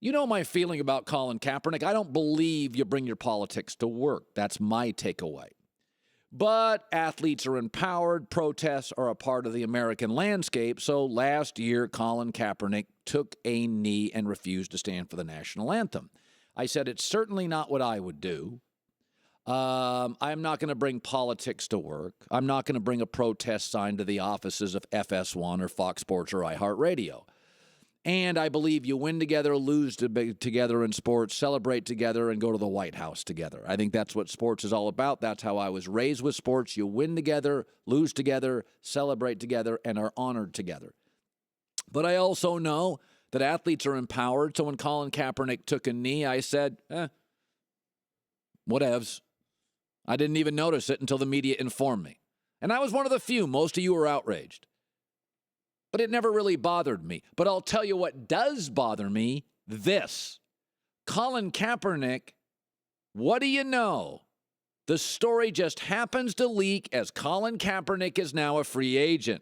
You know my feeling about Colin Kaepernick. I don't believe you bring your politics to work. That's my takeaway. But athletes are empowered. Protests are a part of the American landscape. So last year, Colin Kaepernick took a knee and refused to stand for the national anthem. I said, it's certainly not what I would do. I'm not going to bring politics to work. I'm not going to bring a protest sign to the offices of FS1 or Fox Sports or iHeartRadio. And I believe you win together, lose together in sports, celebrate together, and go to the White House together. I think that's what sports is all about. That's how I was raised with sports. You win together, lose together, celebrate together, and are honored together. But I also know that athletes are empowered. So when Colin Kaepernick took a knee, I said, whatevs. I didn't even notice it until the media informed me. And I was one of the few. Most of you were outraged. But it never really bothered me. But I'll tell you what does bother me, this. Colin Kaepernick, what do you know? The story just happens to leak as Colin Kaepernick is now a free agent.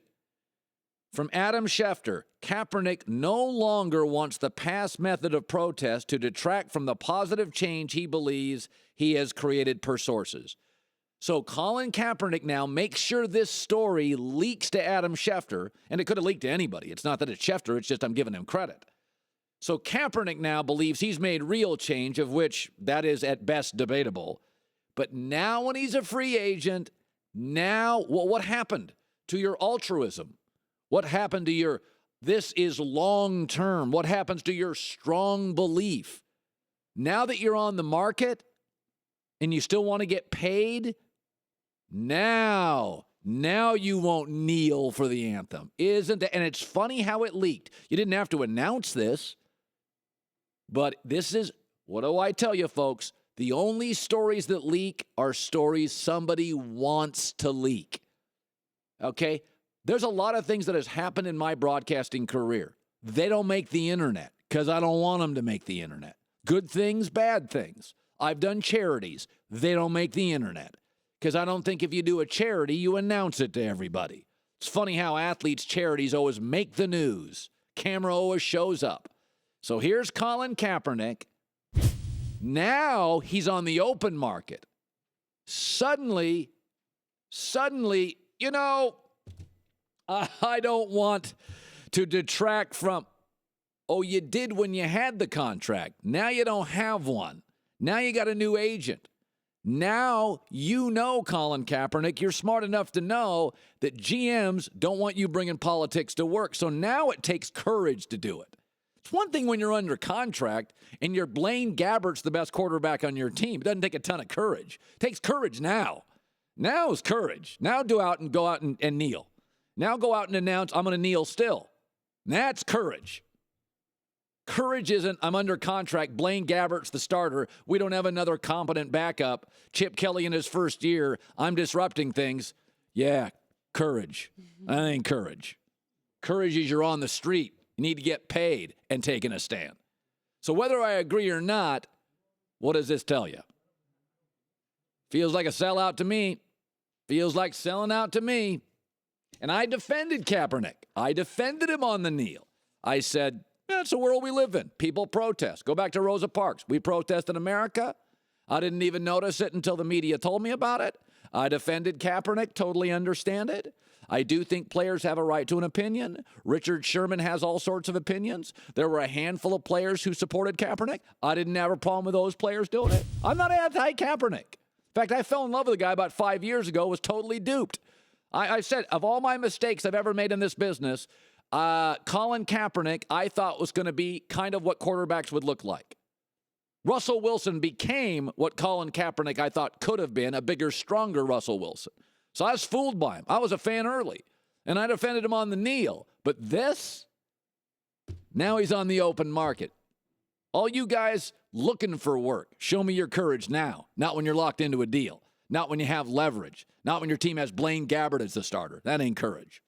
From Adam Schefter, Kaepernick no longer wants the past method of protest to detract from the positive change he believes he has created per sources. So Colin Kaepernick now makes sure this story leaks to Adam Schefter, and it could have leaked to anybody. It's not that it's Schefter, it's just I'm giving him credit. So Kaepernick now believes he's made real change, of which that is at best debatable. But now when he's a free agent, now what happened to your altruism? What happened to your, this is long term? What happens to your strong belief? Now that you're on the market and you still want to get paid, now you won't kneel for the anthem. Isn't it? And it's funny how it leaked. You didn't have to announce this, but this is, what do I tell you, folks? The only stories that leak are stories somebody wants to leak. Okay? There's a lot of things that has happened in my broadcasting career. They don't make the internet because I don't want them to make the internet. Good things, bad things. I've done charities. They don't make the internet because I don't think if you do a charity, you announce it to everybody. It's funny how athletes' charities always make the news. Camera always shows up. So here's Colin Kaepernick. Now he's on the open market. Suddenly, you know, I don't want to detract from, oh, you did when you had the contract. Now you don't have one. Now you got a new agent. Now you know, Colin Kaepernick, you're smart enough to know that GMs don't want you bringing politics to work. So now it takes courage to do it. It's one thing when you're under contract and you're Blaine Gabbert's the best quarterback on your team. It doesn't take a ton of courage. It takes courage now. Now is courage. Now go out and kneel. Now go out and announce, I'm going to kneel still. That's courage. Courage isn't, I'm under contract, Blaine Gabbert's the starter, we don't have another competent backup, Chip Kelly in his first year, I'm disrupting things. Yeah, courage. That ain't courage. Courage is you're on the street. You need to get paid and taking a stand. So whether I agree or not, what does this tell you? Feels like a sellout to me. Feels like selling out to me. And I defended Kaepernick. I defended him on the kneel. I said, that's the world we live in. People protest. Go back to Rosa Parks. We protest in America. I didn't even notice it until the media told me about it. I defended Kaepernick. Totally understand it. I do think players have a right to an opinion. Richard Sherman has all sorts of opinions. There were a handful of players who supported Kaepernick. I didn't have a problem with those players doing it. I'm not anti-Kaepernick. In fact, I fell in love with a guy about 5 years ago, was totally duped. I said, of all my mistakes I've ever made in this business, Colin Kaepernick, I thought was going to be kind of what quarterbacks would look like. Russell Wilson became what Colin Kaepernick I thought could have been, a bigger, stronger Russell Wilson. So I was fooled by him. I was a fan early, and I defended him on the kneel. But this, now he's on the open market. All you guys looking for work, show me your courage now, not when you're locked into a deal, not when you have leverage, not when your team has Blaine Gabbert as the starter. That ain't courage.